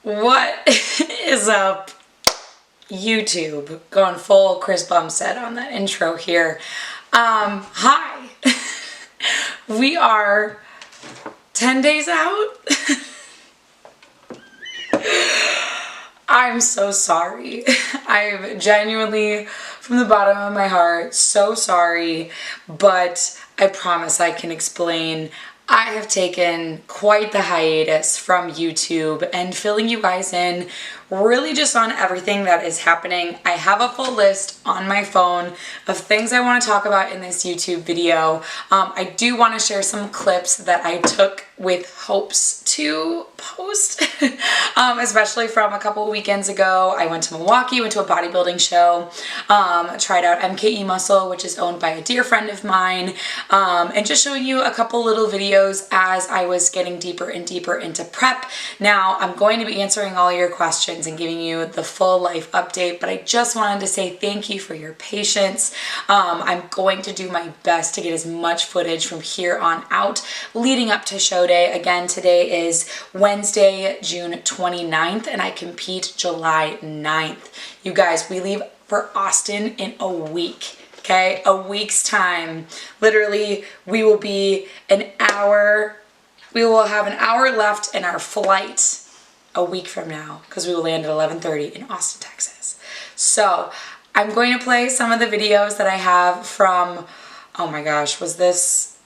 What is up, YouTube? Going full Chris Bumstead on that intro here. Hi. We are 10 days out. I'm so sorry. I'm genuinely, from the bottom of my heart, so sorry, but I promise I can explain. I have taken quite the hiatus from YouTube and filling you guys in really just on everything that is happening. I have a full list on my phone of things I want to talk about in this YouTube video. I do want to share some clips that I took with hopes to post, especially from a couple weekends ago. I went to Milwaukee, went to a bodybuilding show, tried out MKE Muscle, which is owned by a dear friend of mine, and just showing you a couple little videos as I was getting deeper and deeper into prep. Now, I'm going to be answering all your questions and giving you the full life update, but I just wanted to say thank you for your patience. I'm going to do my best to get as much footage from here on out leading up to show day. Again, today is Wednesday, June 29th, and I compete July 9th. You guys, we leave for Austin in a week. Okay, a week's time. Literally, we will have an hour left in our flight a week from now because we will land at 11:30 in Austin, Texas. So I'm going to play some of the videos that I have from, oh my gosh, this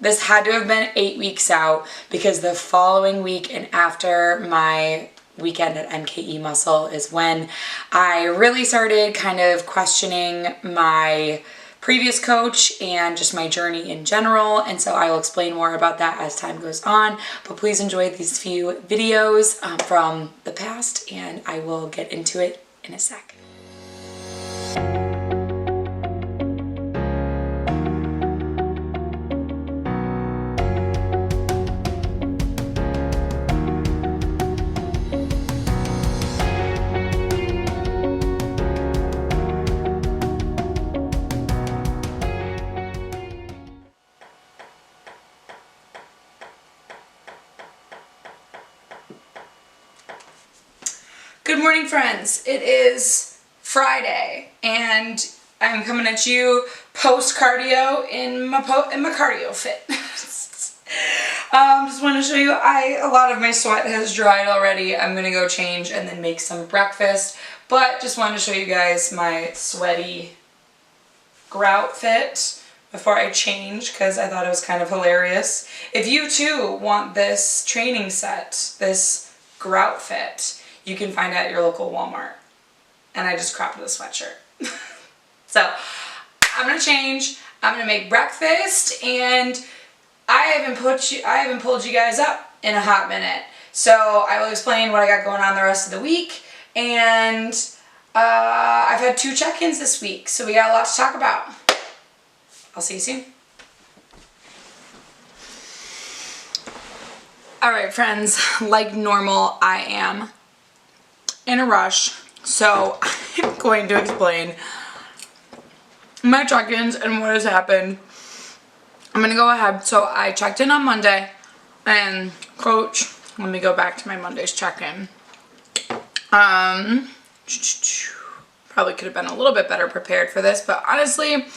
had to have been 8 weeks out, because the following week and after my weekend at MKE Muscle is when I really started kind of questioning my previous coach and just my journey in general, and so I will explain more about that as time goes on. But please enjoy these few videos from the past, and I will get into it in a sec. Good morning, friends. It is Friday, and I'm coming at you post cardio in my cardio fit. Just want to show you, a lot of my sweat has dried already. I'm gonna go change and then make some breakfast, but just wanted to show you guys my sweaty grout fit before I change, because I thought it was kind of hilarious. If you too want this training set, this grout fit, you can find it at your local Walmart. And I just cropped the sweatshirt. So I'm gonna change, I'm gonna make breakfast, and I haven't pulled you guys up in a hot minute. So I will explain what I got going on the rest of the week. And I've had 2 check-ins this week, so we got a lot to talk about. I'll see you soon. All right, friends, like normal, I am in a rush, so I'm going to explain my check-ins and what has happened. I'm gonna go ahead. So I checked in on Monday, and coach, let me go back to my Monday's check-in. Probably could have been a little bit better prepared for this, but honestly,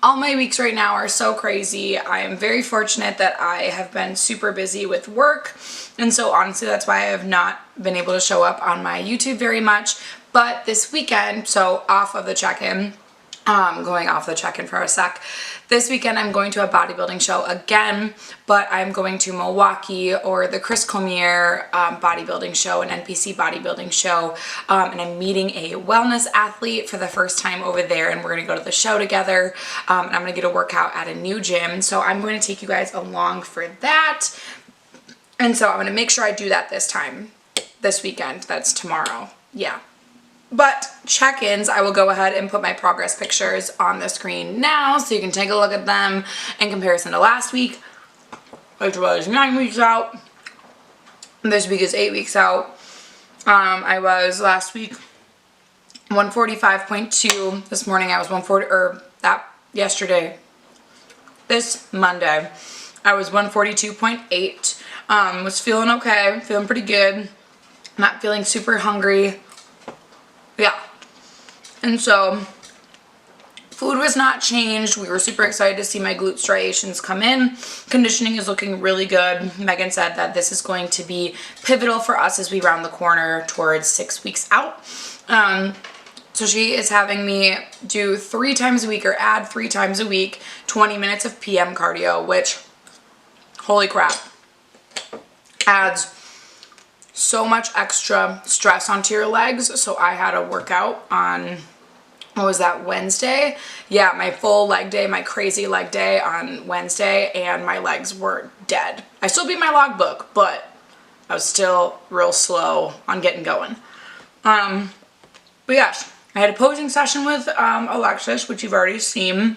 all my weeks right now are so crazy. I am very fortunate that I have been super busy with work, and so honestly that's why I have not been able to show up on my YouTube very much. But this weekend, so off of the check-in, going off the check-in for a sec, this weekend I'm going to a bodybuilding show again, but I'm going to Milwaukee, or the Chris Comier bodybuilding show, an NPC bodybuilding show, and I'm meeting a wellness athlete for the first time over there, and we're going to go to the show together, and I'm going to get a workout at a new gym, so I'm going to take you guys along for that, and so I'm going to make sure I do that this weekend. That's tomorrow, yeah. But check-ins, I will go ahead and put my progress pictures on the screen now so you can take a look at them in comparison to last week, which was 9 weeks out. This week is 8 weeks out. I was last week 145.2. This morning I was 140, yesterday, this Monday, I was 142.8. Was feeling okay, feeling pretty good. not feeling super hungry. Yeah. And so food was not changed. We were super excited to see my glute striations come in. Conditioning is looking really good. Megan said that this is going to be pivotal for us as we round the corner towards 6 weeks out. So she is having me do 3 times a week, or add 3 times a week, 20 minutes of PM cardio, which, holy crap, adds so much extra stress onto your legs. So I had a workout on, what was that, Wednesday? Yeah, my full leg day, my crazy leg day on Wednesday, and my legs were dead. I still beat my logbook, but I was still real slow on getting going. But yes, I had a posing session with Alexis, which you've already seen,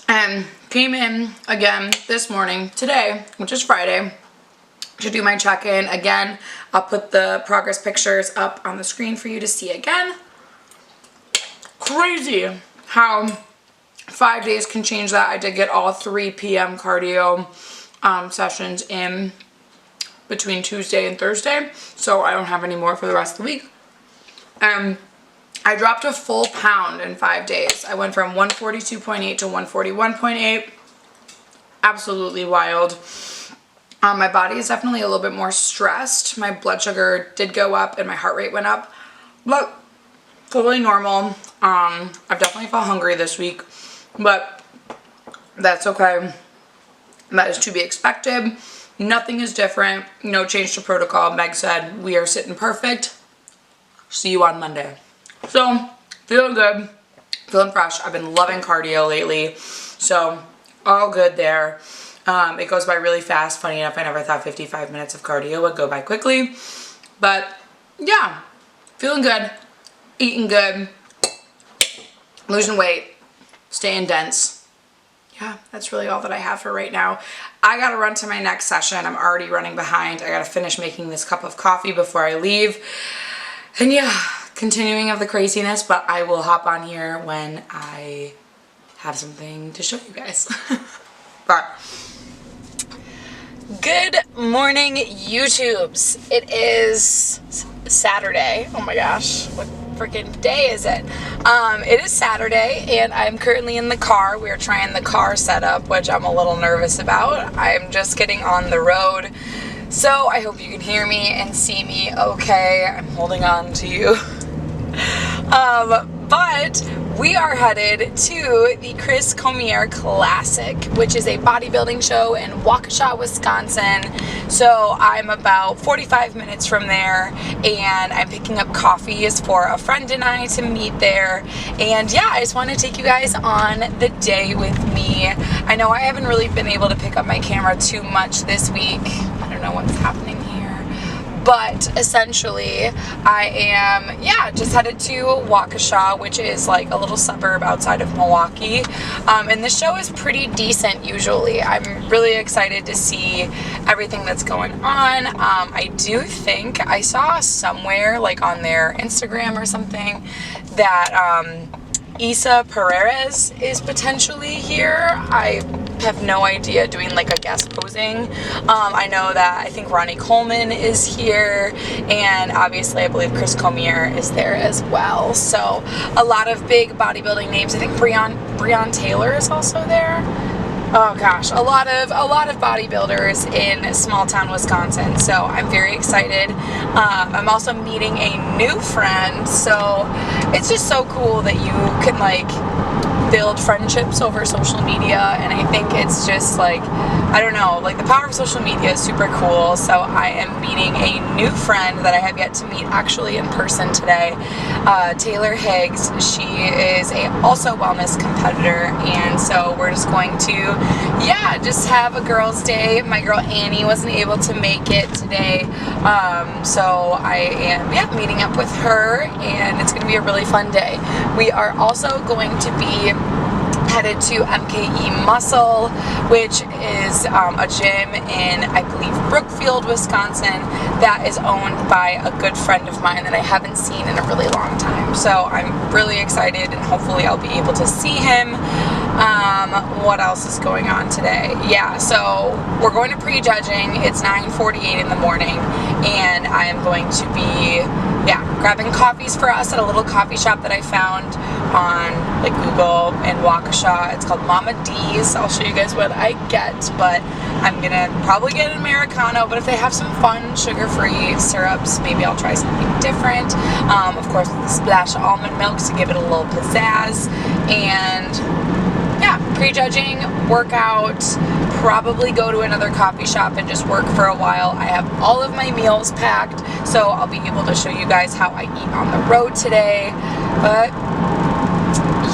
and came in again this morning, today, which is Friday, to do my check-in. Again, I'll put the progress pictures up on the screen for you to see again. Crazy how 5 days can change that. I did get all 3 PM cardio sessions in between Tuesday and Thursday, so I don't have any more for the rest of the week. I dropped a full pound in 5 days. I went from 142.8 to 141.8. Absolutely wild. My body is definitely a little bit more stressed. My blood sugar did go up and my heart rate went up, but totally normal. I've definitely felt hungry this week, but that's okay. That is to be expected. Nothing is different. No change to protocol. Meg said we are sitting perfect. See you on Monday. So, feeling good, feeling fresh. I've been loving cardio lately, so all good there. It goes by really fast. Funny enough, I never thought 55 minutes of cardio would go by quickly, but yeah, feeling good, eating good, losing weight, staying dense. Yeah, that's really all that I have for right now. I gotta run to my next session. I'm already running behind. I gotta finish making this cup of coffee before I leave. And yeah, continuing of the craziness, but I will hop on here when I have something to show you guys. But good morning, YouTubes. It is Saturday. Oh my gosh, what freaking day is it? It is Saturday, and I'm currently in the car. We're trying the car setup, which I'm a little nervous about. I'm just getting on the road, so I hope you can hear me and see me okay. I'm holding on to you. But we are headed to the Chris Comier Classic, which is a bodybuilding show in Waukesha, Wisconsin. So I'm about 45 minutes from there, and I'm picking up coffees for a friend and I to meet there. And yeah, I just want to take you guys on the day with me. I know I haven't really been able to pick up my camera too much this week. I don't know what's happening here. But essentially, I am, just headed to Waukesha, which is like a little suburb outside of Milwaukee. And the show is pretty decent usually. I'm really excited to see everything that's going on. I do think I saw somewhere, like on their Instagram or something, that Isa Perez is potentially here. I have no idea, doing like a guest posing. I know that I think Ronnie Coleman is here, and obviously I believe Chris Comier is there as well. So a lot of big bodybuilding names. I think Breon Taylor is also there. Oh gosh, a lot of bodybuilders in small town Wisconsin, so I'm very excited. I'm also meeting a new friend, so it's just so cool that you can like build friendships over social media, and I think it's just like, I don't know, like the power of social media is super cool. So I am meeting a new friend that I have yet to meet actually in person today, Taylor Higgs. She is also a wellness competitor, and so we're just going to just have a girls' day. My girl Annie wasn't able to make it today, so I am meeting up with her, and it's going to be a really fun day. We are also going to be headed to MKE Muscle, which is a gym in, I believe, Brookfield, Wisconsin, that is owned by a good friend of mine that I haven't seen in a really long time. So I'm really excited, and hopefully I'll be able to see him. What else is going on today? Yeah, so we're going to prejudging. It's 9:48 in the morning, and I I am going to be, grabbing coffees for us at a little coffee shop that I found on like Google in Waukesha. It's called Mama D's. I'll show you guys what I get, but I'm gonna probably get an Americano, but if they have some fun sugar-free syrups, maybe I'll try something different. Of course, with a splash of almond milk to give it a little pizzazz. And yeah, prejudging, workout, probably go to another coffee shop and just work for a while. I have all of my meals packed, so I'll be able to show you guys how I eat on the road today. But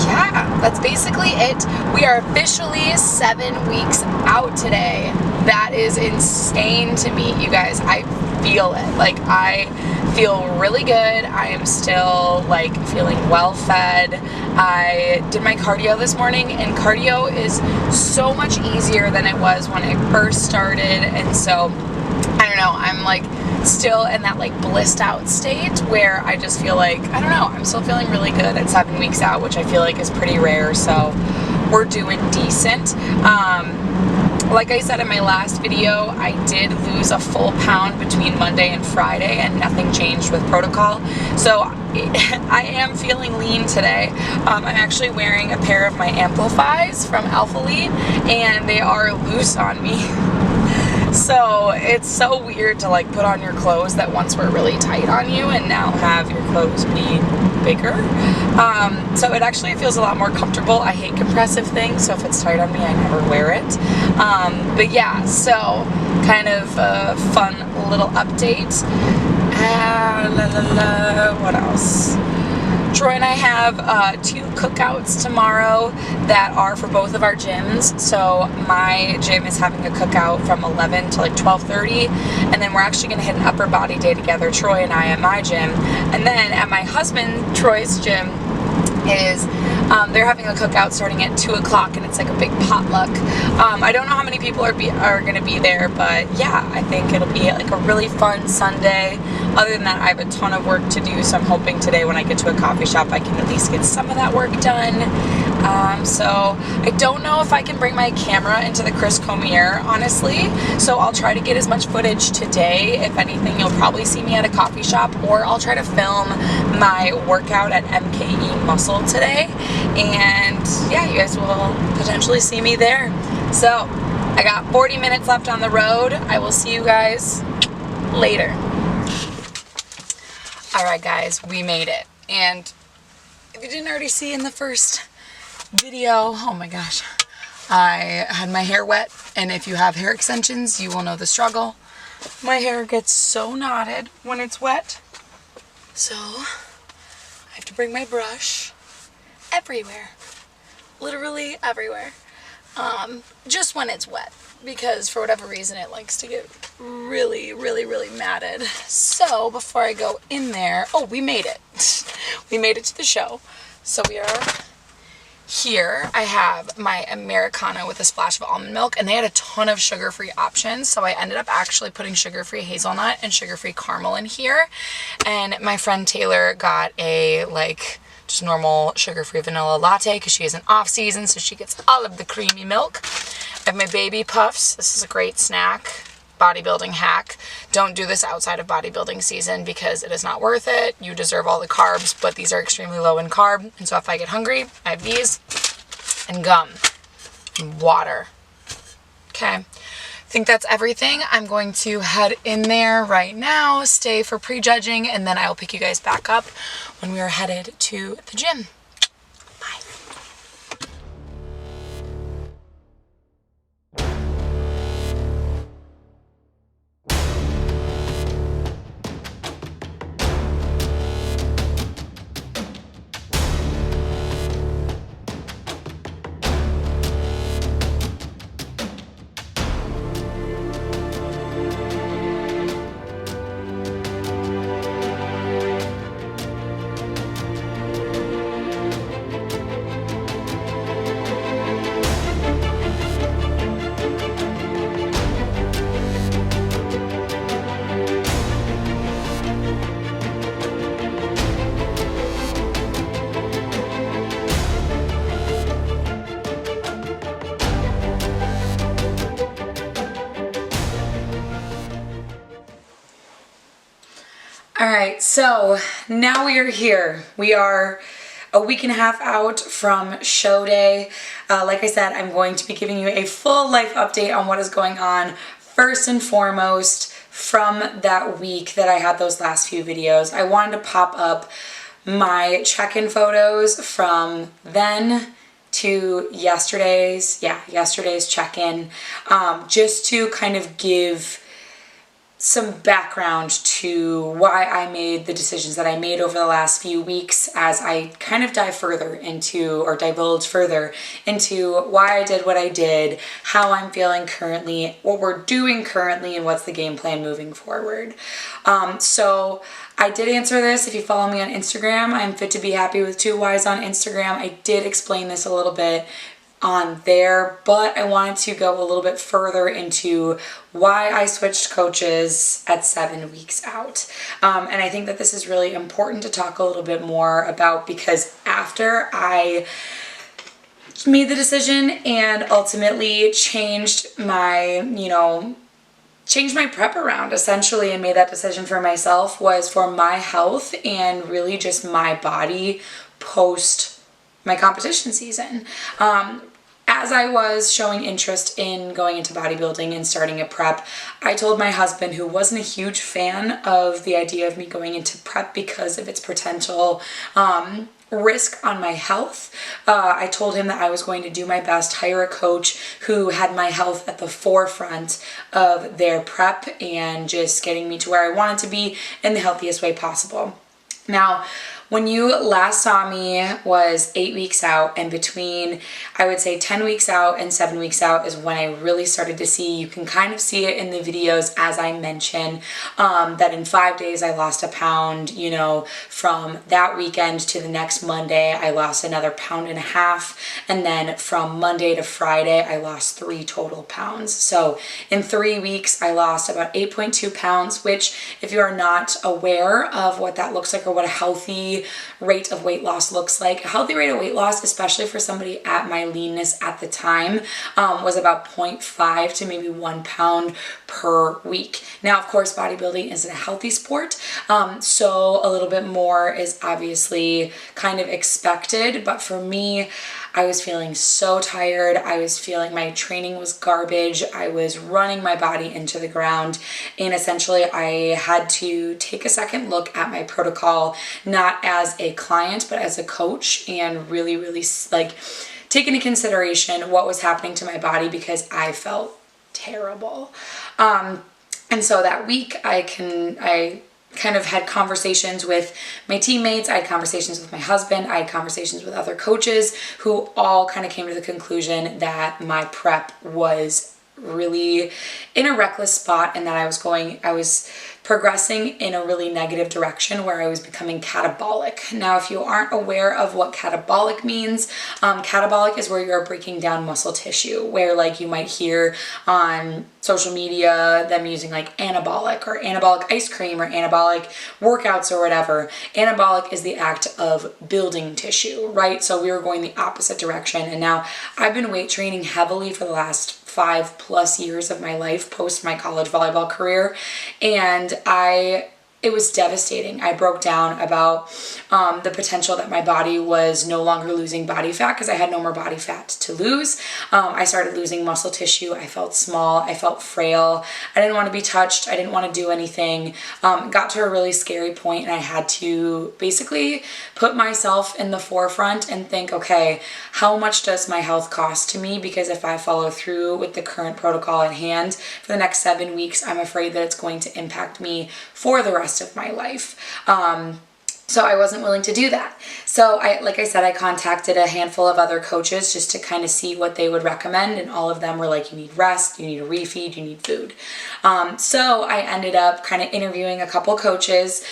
yeah, that's basically it. We are officially 7 weeks out today. That is insane to me, you guys. I feel it. Like, I feel really good. I am still like feeling well fed. I did my cardio this morning, and cardio is so much easier than it was when I first started. And so I don't know, I'm like still in that like blissed out state where I just feel like, I don't know, I'm still feeling really good at 7 weeks out, which I feel like is pretty rare. So we're doing decent. Like I said in my last video, I did lose a full pound between Monday and Friday, and nothing changed with protocol. So I am feeling lean today. I'm actually wearing a pair of my Amplifies from Alphalete, and they are loose on me. So it's so weird to like put on your clothes that once were really tight on you and now have your clothes be bigger. So it actually feels a lot more comfortable. I hate compressive things, so if it's tight on me, I never wear it. But yeah, so kind of a fun little update. What else? Troy and I have 2 cookouts tomorrow that are for both of our gyms. So my gym is having a cookout from 11 to like 12:30, and then we're actually going to hit an upper body day together, Troy and I at my gym. And then at my husband Troy's gym is they're having a cookout starting at 2 o'clock, and it's like a big potluck. I don't know how many people are going to be there, but yeah, I think it'll be like a really fun Sunday. Other than that, I have a ton of work to do, so I'm hoping today when I get to a coffee shop I can at least get some of that work done. So I don't know if I can bring my camera into the Chris Comier, honestly, so I'll try to get as much footage today. If anything, you'll probably see me at a coffee shop, or I'll try to film my workout at MKE Muscle today, and yeah, you guys will potentially see me there. So I got 40 minutes left on the road. I will see you guys later. Alright guys, we made it. And if you didn't already see in the first video, oh my gosh, I had my hair wet, and if you have hair extensions, you will know the struggle. My hair gets so knotted when it's wet, so I have to bring my brush everywhere, literally everywhere, just when it's wet, because for whatever reason it likes to get really, really, really matted. So before I go in there, oh, we made it. We made it to the show. So we are here. I have my Americano with a splash of almond milk, and they had a ton of sugar-free options, so I ended up actually putting sugar-free hazelnut and sugar-free caramel in here. And my friend Taylor got a like just normal sugar-free vanilla latte because she is in off-season, so she gets all of the creamy milk. I have my baby puffs. This is a great snack, bodybuilding hack. Don't do this outside of bodybuilding season because it is not worth it. You deserve all the carbs, but these are extremely low in carb, and so if I get hungry, I have these, and gum, and water. Okay, I think that's everything. I'm going to head in there right now, stay for prejudging, and then I will pick you guys back up when we are headed to the gym. Bye. All right, so now we are here. We are a week and a half out from show day. Like I said, I'm going to be giving you a full life update on what is going on. First and foremost, from that week that I had those last few videos, I wanted to pop up my check-in photos from then to yesterday's check-in, just to kind of give some background to why I made the decisions that I made over the last few weeks, as I kind of divulge further into why I did what I did, how I'm feeling currently, what we're doing currently, and what's the game plan moving forward. So I did answer this. If you follow me on Instagram, I'm Fit to Be Happy with 2 Ys on Instagram. I did explain this a little bit on there, but I wanted to go a little bit further into why I switched coaches at 7 weeks out. And I think that this is really important to talk a little bit more about, because after I made the decision and ultimately changed my prep around essentially and made that decision for myself, was for my health and really just my body post my competition season. As I was showing interest in going into bodybuilding and starting a prep, I told my husband, who wasn't a huge fan of the idea of me going into prep because of its potential risk on my health, I told him that I was going to do my best, hire a coach who had my health at the forefront of their prep and just getting me to where I wanted to be in the healthiest way possible. Now, when you last saw me was 8 weeks out, and between, I would say 10 weeks out and 7 weeks out is when I really started to see, you can kind of see it in the videos as I mention, that in 5 days I lost a pound, from that weekend to the next Monday, I lost another 1.5 pounds. And then from Monday to Friday, I lost 3 total pounds. So in 3 weeks, I lost about 8.2 pounds, which if you are not aware of what that looks like or what a healthy rate of weight loss looks like. A healthy rate of weight loss, especially for somebody at my leanness at the time, was about 0.5 to maybe 1 pound per week. Now, of course, bodybuilding isn't a healthy sport, so a little bit more is obviously kind of expected, but for me, I was feeling so tired. I was feeling my training was garbage. I was running my body into the ground. And essentially I had to take a second look at my protocol, not as a client, but as a coach, and really, really take into consideration what was happening to my body, because I felt terrible. And so that week I kind of had conversations with my teammates, I had conversations with my husband, I had conversations with other coaches who all kind of came to the conclusion that my prep was really in a reckless spot, and that I was progressing in a really negative direction where I was becoming catabolic. Now, if you aren't aware of what catabolic means, catabolic is where you're breaking down muscle tissue, where you might hear on social media them using anabolic or anabolic ice cream or anabolic workouts or whatever. Anabolic is the act of building tissue, right? So we were going the opposite direction. And now I've been weight training heavily for the last 5+ years of my life post my college volleyball career, and it was devastating. I broke down about the potential that my body was no longer losing body fat because I had no more body fat to lose. I started losing muscle tissue. I felt small. I felt frail. I didn't want to be touched. I didn't want to do anything. Got to a really scary point, and I had to basically put myself in the forefront and think, okay, how much does my health cost to me? Because if I follow through with the current protocol at hand for the next 7 weeks, I'm afraid that it's going to impact me for the rest of my life. So I wasn't willing to do that. So like I said, I contacted a handful of other coaches just to kind of see what they would recommend, and all of them were like, you need rest, you need a refeed, you need food. So I ended up kind of interviewing a couple coaches,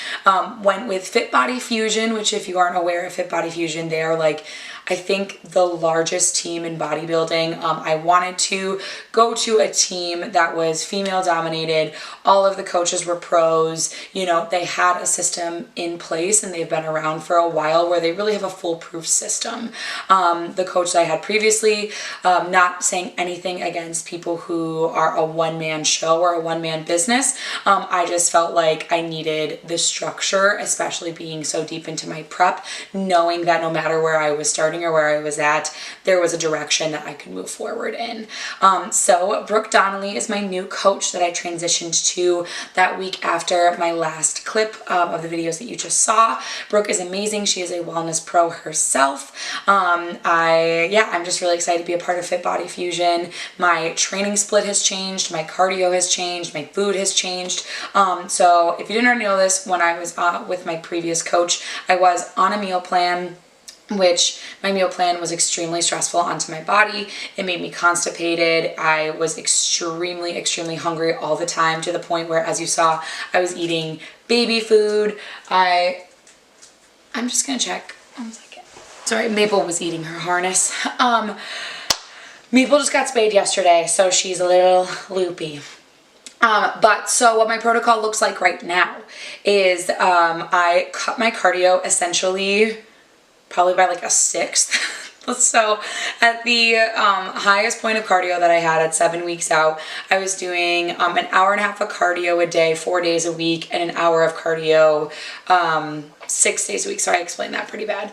went with Fit Body Fusion, which if you aren't aware of Fit Body Fusion, they are I think, the largest team in bodybuilding. I wanted to go to a team that was female dominated. All of the coaches were pros. You know, they had a system in place and they've been around for a while where they really have a foolproof system. The coach that I had previously, not saying anything against people who are a one-man show or a one-man business. I just felt like I needed the structure, especially being so deep into my prep, knowing that no matter where I was starting or where I was at, there was a direction that I could move forward in. So Brooke Donnelly is my new coach that I transitioned to that week after my last clip of the videos that you just saw. Brooke is amazing. She is a wellness pro herself. I'm just really excited to be a part of Fit Body Fusion. My training split has changed. My cardio has changed. My food has changed. So if you didn't already know this, when I was with my previous coach, I was on a meal plan, which my meal plan was extremely stressful onto my body. It made me constipated. I was extremely, extremely hungry all the time, to the point where, as you saw, I was eating baby food. I'm just gonna check 1 second. Sorry, Maple was eating her harness. Maple just got spayed yesterday, so she's a little loopy. So what my protocol looks like right now is I cut my cardio essentially probably by like a sixth. So at the highest point of cardio that I had at 7 weeks out, I was doing an hour and a half of cardio a day, 4 days a week, and an hour of cardio 6 days a week. Sorry, I explained that pretty bad.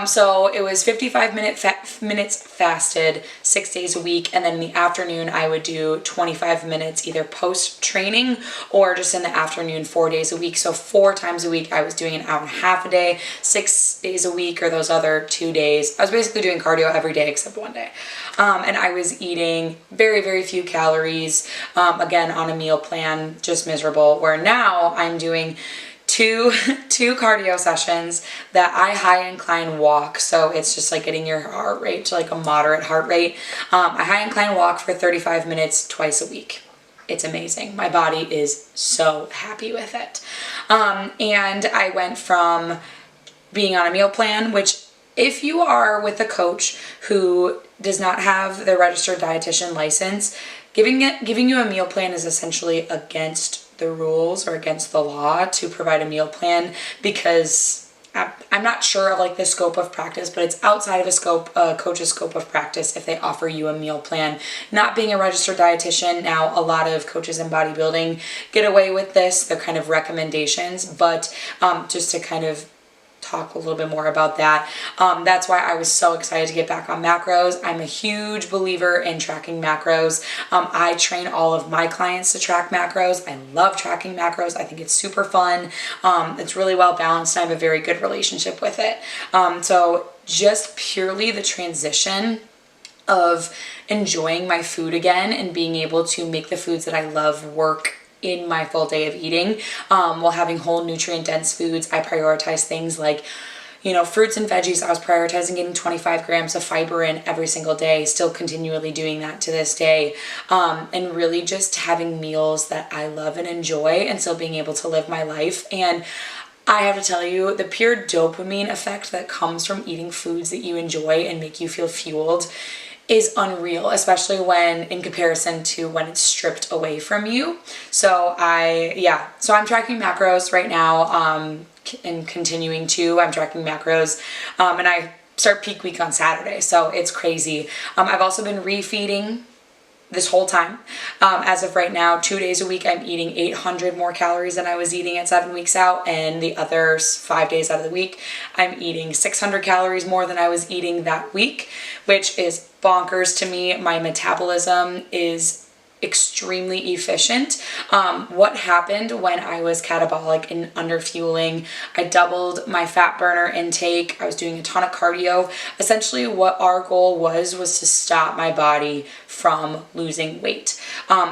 So it was 55 minutes fasted, 6 days a week, and then in the afternoon I would do 25 minutes either post-training or just in the afternoon 4 days a week. So 4 times a week I was doing an hour and a half a day, 6 days a week, or those other 2 days. I was basically doing cardio every day except one day. And I was eating very, very few calories, again on a meal plan, just miserable, where now I'm doing two cardio sessions that I high incline walk. So it's just like getting your heart rate to like a moderate heart rate. I high incline walk for 35 minutes twice a week. It's amazing. My body is so happy with it. And I went from being on a meal plan, which if you are with a coach who does not have their registered dietitian license, giving you a meal plan is essentially against the rules or against the law to provide a meal plan, because I'm not sure of like the scope of practice, but it's outside of a coach's scope of practice if they offer you a meal plan. Not being a registered dietitian, now a lot of coaches in bodybuilding get away with this. They're kind of recommendations, but just to kind of talk a little bit more about that. That's why I was so excited to get back on macros. I'm a huge believer in tracking macros. I train all of my clients to track macros. I love tracking macros. I think it's super fun. It's really well balanced, and I have a very good relationship with it. So just purely the transition of enjoying my food again and being able to make the foods that I love work in my full day of eating, while having whole nutrient dense foods. I prioritize things like, fruits and veggies. I was prioritizing getting 25 grams of fiber in every single day, still continually doing that to this day, and really just having meals that I love and enjoy, and still being able to live my life. And I have to tell you, the pure dopamine effect that comes from eating foods that you enjoy and make you feel fueled is unreal, especially when in comparison to when it's stripped away from you. So I'm tracking macros right now, and continuing to. I'm tracking macros, and I start peak week on Saturday, so it's crazy. I've also been refeeding this whole time. As of right now, 2 days a week, I'm eating 800 more calories than I was eating at 7 weeks out, and the other 5 days out of the week, I'm eating 600 calories more than I was eating that week, which is bonkers to me. My metabolism is extremely efficient. What happened when I was catabolic and under fueling, I doubled my fat burner intake. I was doing a ton of cardio. Essentially what our goal was to stop my body from losing weight.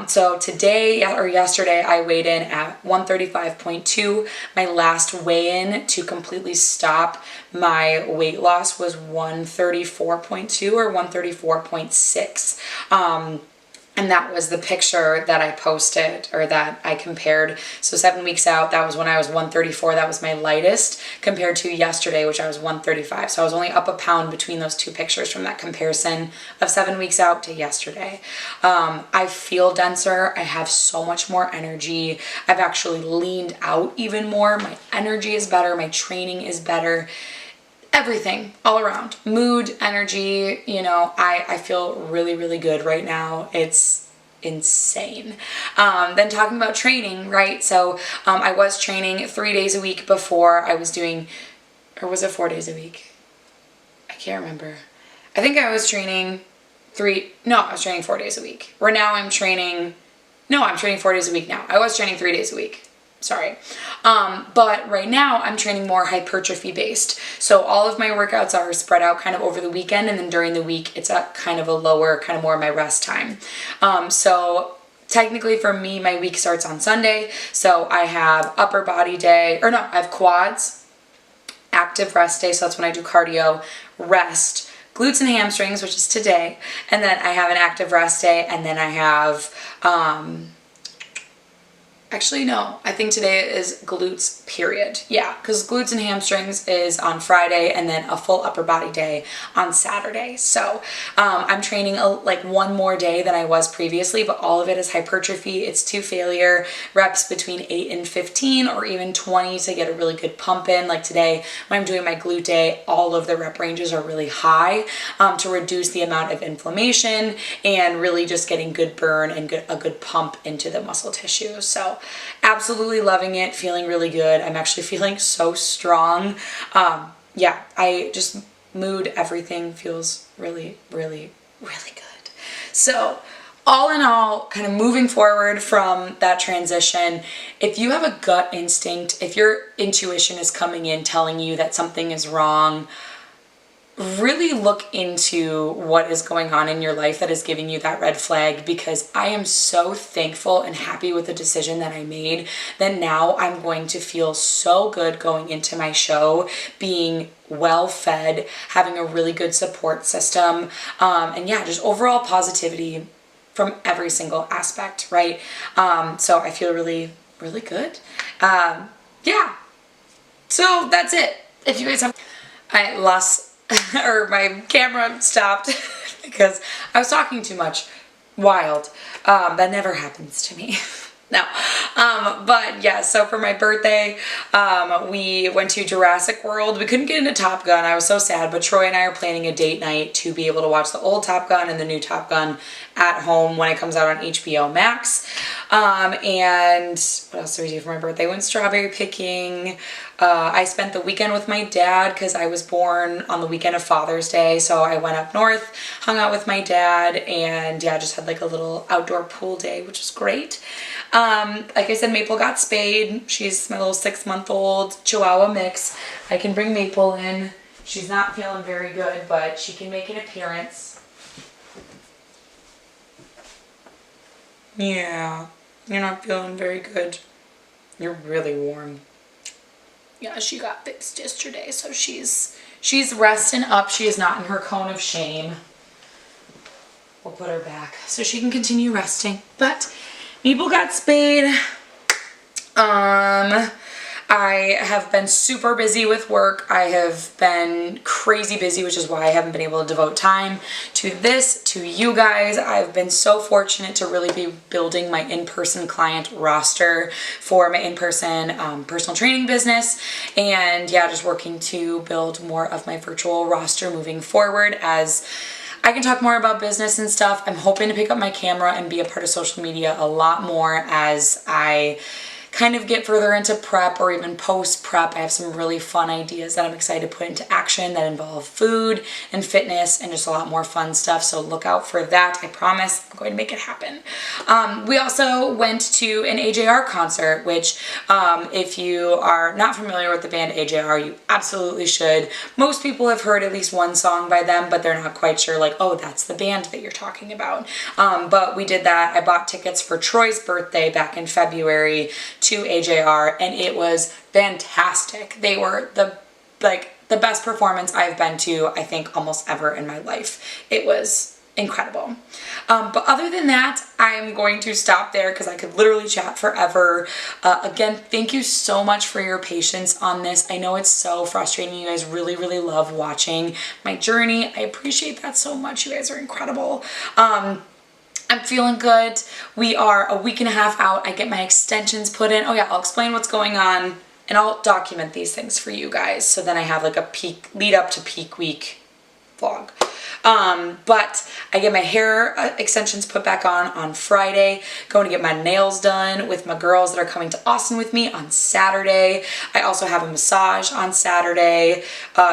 So yesterday I weighed in at 135.2. My last weigh-in to completely stop my weight loss was 134.2 or 134.6. And that was the picture that I posted, or that I compared. So 7 weeks out, that was when I was 134. That was my lightest, compared to yesterday, which I was 135. So I was only up a pound between those two pictures from that comparison of 7 weeks out to yesterday. I feel denser. I have so much more energy. I've actually leaned out even more. My energy is better. My training is better. Everything all around, mood, energy, you know, I feel really, really good right now. It's insane. Then talking about training, right? So I was training 3 days a week before. I was doing, or was it 4 days a week? I can't remember. I think I was training I was training 4 days a week. Where now I'm training 4 days a week now. I was training 3 days a week. Sorry. But right now I'm training more hypertrophy based. So all of my workouts are spread out kind of over the weekend, and then during the week it's at kind of a lower, kind of more of my rest time. So technically for me, my week starts on Sunday. So I have upper body day, I have quads, active rest day. So that's when I do cardio, rest, glutes and hamstrings, which is today. And then I have an active rest day. And then I have, actually, no, I think today is glutes, period. Yeah, because glutes and hamstrings is on Friday, and then a full upper body day on Saturday. So I'm training like one more day than I was previously, but all of it is hypertrophy. It's 2 failure reps between 8 and 15, or even 20 to get a really good pump in. Like today, when I'm doing my glute day, all of the rep ranges are really high to reduce the amount of inflammation and really just getting good burn and a good pump into the muscle tissue. So absolutely loving it, feeling really good. I'm actually feeling so strong. Yeah, I just, mood, everything feels really, really, really good. So all in all, kind of moving forward from that transition, if you have a gut instinct, if your intuition is coming in telling you that something is wrong, really look into what is going on in your life that is giving you that red flag, because I am so thankful and happy with the decision that I made that now I'm going to feel so good going into my show, being well fed, having a really good support system, and yeah, just overall positivity from every single aspect, right? So I feel really, really good. Yeah, so that's it. If you guys have, I lost or my camera stopped because I was talking too much. Wild. That never happens to me. No. But yeah, so for my birthday, we went to Jurassic World. We couldn't get into Top Gun. I was so sad, but Troy and I are planning a date night to be able to watch the old Top Gun and the new Top Gun at home when it comes out on HBO Max. And what else did we do for my birthday? Went strawberry picking. I spent the weekend with my dad because I was born on the weekend of Father's Day. So I went up north, hung out with my dad, and yeah, just had like a little outdoor pool day, which was great. Like I said, Maple got spayed. She's my little 6-month-old Chihuahua mix. I can bring Maple in. She's not feeling very good, but she can make an appearance. Yeah, you're not feeling very good. You're really warm. Yeah, she got fixed yesterday, so she's resting up. She is not in her cone of shame. We'll put her back so she can continue resting. But Maple got spayed. I have been super busy with work. I have been crazy busy, which is why I haven't been able to devote time to this, to you guys. I've been so fortunate to really be building my in-person client roster for my in-person personal training business. And yeah, just working to build more of my virtual roster moving forward as I can talk more about business and stuff. I'm hoping to pick up my camera and be a part of social media a lot more as I kind of get further into prep or even post-prep. I have some really fun ideas that I'm excited to put into action that involve food and fitness and just a lot more fun stuff. So look out for that. I promise I'm going to make it happen. We also went to an AJR concert, which if you are not familiar with the band AJR, you absolutely should. Most people have heard at least one song by them, but they're not quite sure, like, oh, that's the band that you're talking about. But we did that. I bought tickets for Troy's birthday back in February to AJR, and it was fantastic. They were the best performance I've been to, I think, almost ever in my life. It was incredible. But other than that, I'm going to stop there because I could literally chat forever. Again, thank you so much for your patience on this. I know it's so frustrating. You guys really, really love watching my journey. I appreciate that so much. You guys are incredible. I'm feeling good. We are a week and a half out. I get my extensions put in. Oh yeah, I'll explain what's going on and I'll document these things for you guys. So then I have like a peak lead up to peak week vlog. But I get my hair extensions put back on Friday, going to get my nails done with my girls that are coming to Austin with me on Saturday. I also have a massage on Saturday.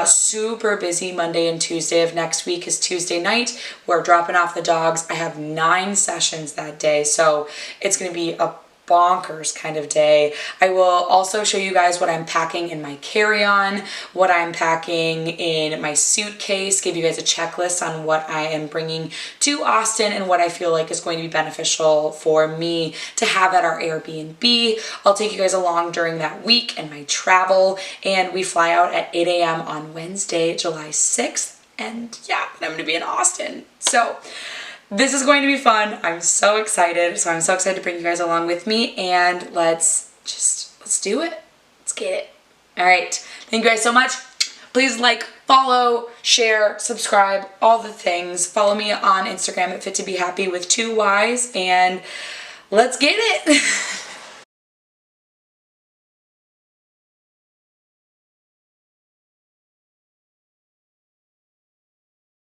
Super busy Monday and Tuesday of next week is Tuesday night. We're dropping off the dogs. I have 9 sessions that day, so it's going to be a bonkers kind of day. I will also show you guys what I'm packing in my carry-on, what I'm packing in my suitcase, give you guys a checklist on what I am bringing to Austin and what I feel like is going to be beneficial for me to have at our Airbnb. I'll take you guys along during that week and my travel, and we fly out at 8 a.m. on Wednesday, July 6th, and yeah, I'm going to be in Austin. So this is going to be fun. I'm so excited. So I'm so excited to bring you guys along with me, and let's do it. Let's get it. All right. Thank you guys so much. Please like, follow, share, subscribe, all the things. Follow me on Instagram at Fit to Be Happy with 2 Y's, and let's get it.